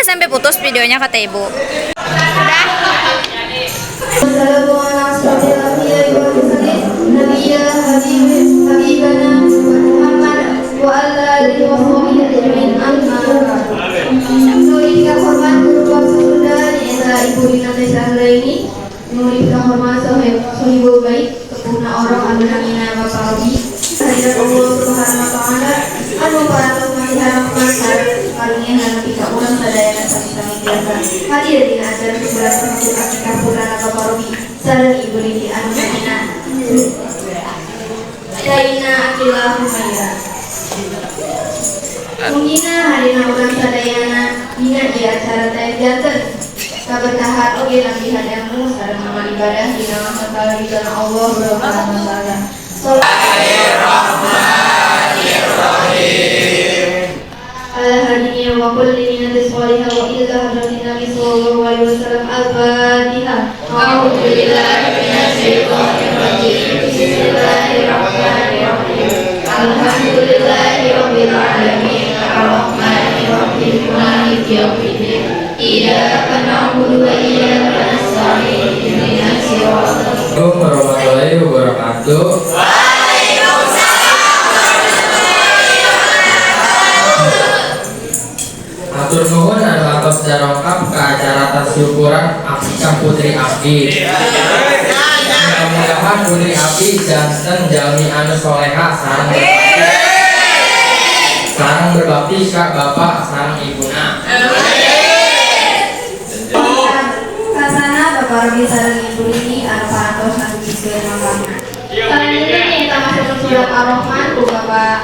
sampai putus videonya kata ibu. Udah. Hadir di acara sebulan termasuk akikah putra Bapak Robi sareng ibu Lili anu namina Daina Akilah Humaira. Mungkina hadina urang sadayana dina di acara teh janten kaberkahan oge lambihan ilmu sareng amal ibadah dina mahal ridana Allah subhanahu wa taala. Al-Hadiyah wa kulli minatis salihah wa ila hadratin Nabi sallallahu alaihi wasallam al-Fatihah. A'udzu billahi minasy syaithanir rajim. Bismillahirrahmanirrahim. Alhamdulillahi rabbil alamin. Ar-Rahmanir Rahim. Maliki yaumiddin. Iyyaka na'budu wa iyyaka nasta'in. Ihdinas siratal Assalamualaikum warahmatullahi wabarakatuh. Atur nuhun anu atos darongkap ke acara tasyukuran akikah putri abdi. Mudah-mudahan putri abdi janten jalmi anu soleha sareng berbakti ka bapak sareng ibuna. Kasana Bapak Robi sareng ibu Lili anu parantos anu biskeun mangkana. Selanjutnya kita masuk ke surat Ar-Rahman ku Bapak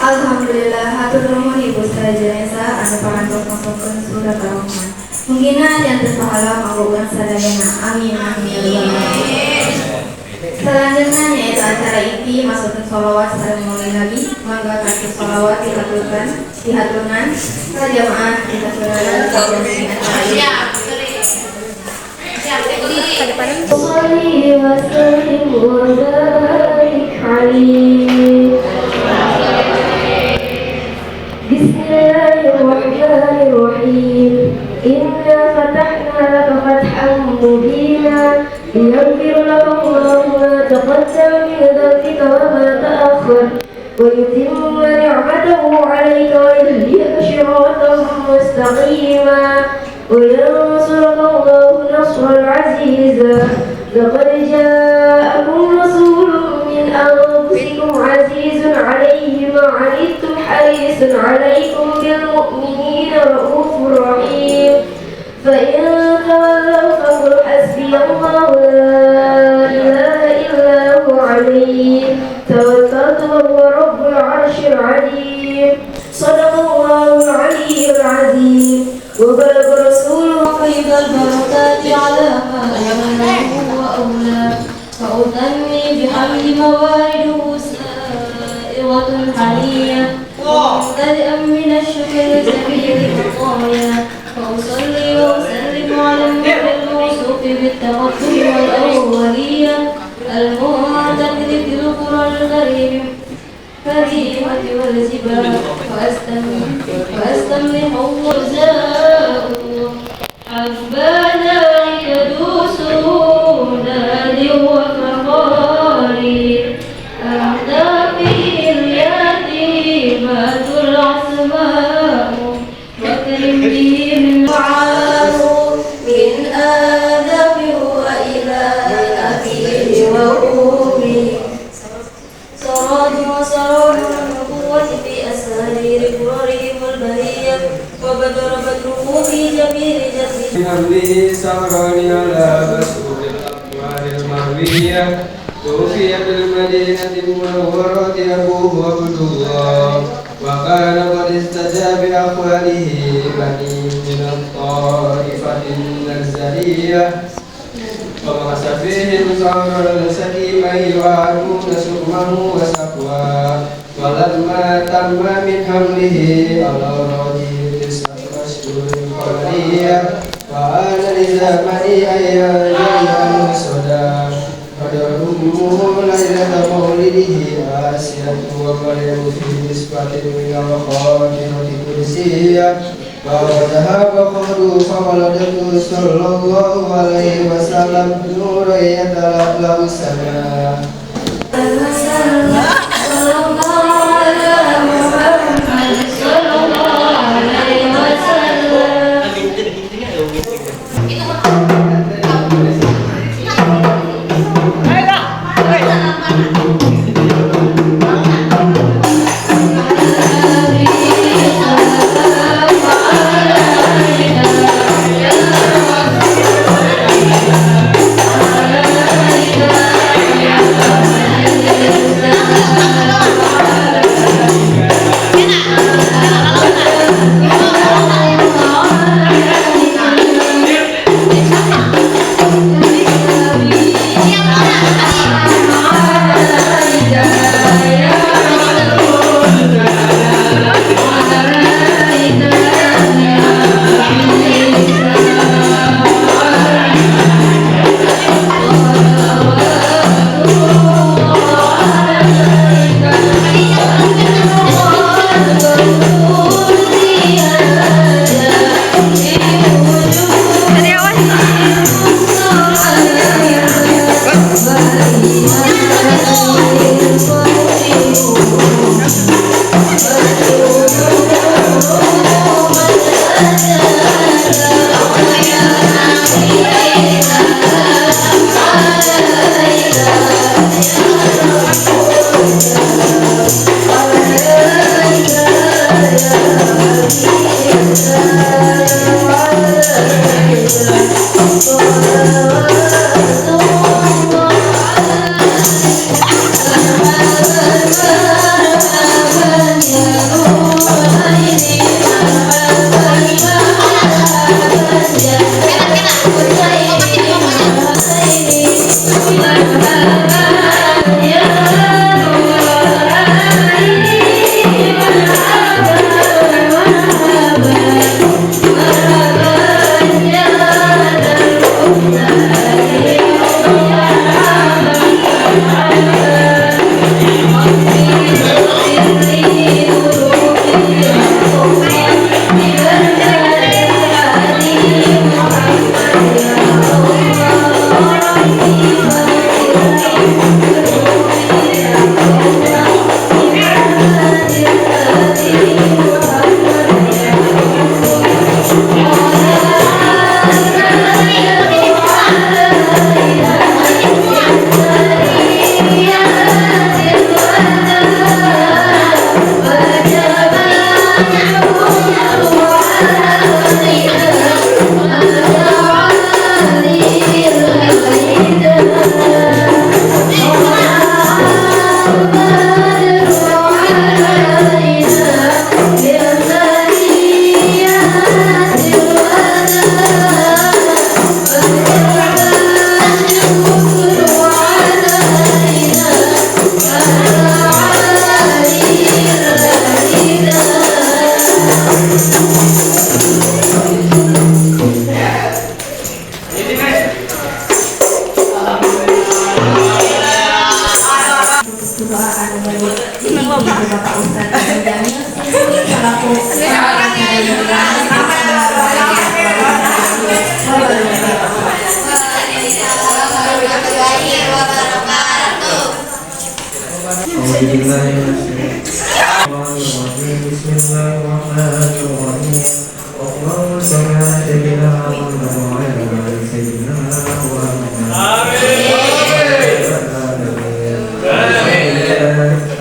Alhamdulillah, hatur nuhun Ibu Sajanesa anu parantos masukkeun surat Ar-Rahman. Mungkinna janten pahala manggugan sadayana. Amin amin ya rabbal alamin. Selanjutnya yaitu acara inti masukkeun sholawat sareng mulai lagi. Mangga kartu sholawat dihaturkan jamaah kita saudara sekalian acara ini. Sholli wa sallim wa barik alaihi. Bismillahirrahmanirrahim. Inna fatahna laka fathan mubina liyaghfir laka Allahu ma taqaddama min dhanbika wa ma ta'akhkhar wa yutimma ni'matahu 'alayka wa yahdiyaka siratan mustaqima wa yansuraka Allahu nasran 'aziza. Laqad ja'akum rasulun min anfusikum 'azizun 'alayhi ma 'anittum harisun 'alaykum bil mu'minina ra'ufur rahim. Fa in tawallaw faqul hasbiyallahu la ilaha illa huwa 'alayhi tawakkaltu wa huwa rabbul 'arsyil 'azim. Shadaqallahul 'aliyyul 'azim. Wa balagha rasulullah khayrul barakati 'ala ma ya'lamu wa awla. Fa utanni bihamdi mawariduhu sa'iratun haliyah. مبتدئا من الشكر سبيل الخطايا وأصلي وأسلم على النور الموصوف بالتقدم والأولية المنتقل في القرآن الكريم الكريمة والجبال وأستملح الله جزاء حبانا يدوسون وبدر بدره في جميل جسده بحمده سهران على مسؤول الأقوال المروية توفي بالمدينة المنورة أبوه عبد الله وكان قد استجاب بأقواله بني من الطائفة النزلية ومكث فيهم زهر السكيمين وهارون سقمه وسقواه ولما تم من حمله على راجل 9 أشهر قمرية وآن لزمني أيام صدى قدر أمه ليلة مولده آسية ومريم في نسبة من الخاطرة كرسية فوجها فقد فولدته صلى الله عليه وسلم نور يتلألأ السماء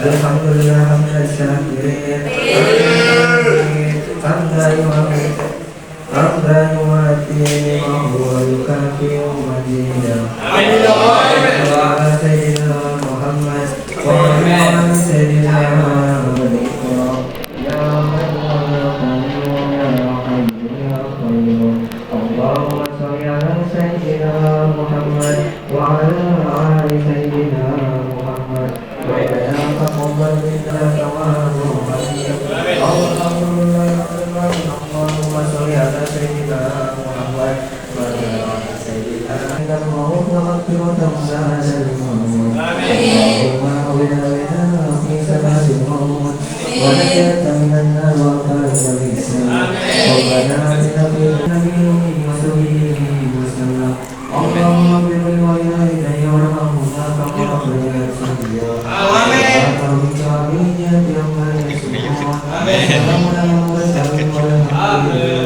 Alhamdulillah hamdan syakirin. حمدا يواتي وهو يكافئ مزيدا وعلى سيدنا محمد وعلى سيدنا محمد يا من يا قيوم يا حي يا قيوم اللهم صل على سيدنا محمد وعلى آل سيدنا محمد ربنا تقبل منا اللهم صل على سيدنا محمد وعلى آل سيدنا الموت ومغفرة بعد الموت اللهم أولنا بنا في سبعة الموت ونجاة من النار وقال بالإسلام ربنا آتنا في النبي وسبيله وسلم اللهم اغفر لوالدي وارحمهما كما ربياني صغيرا آمين.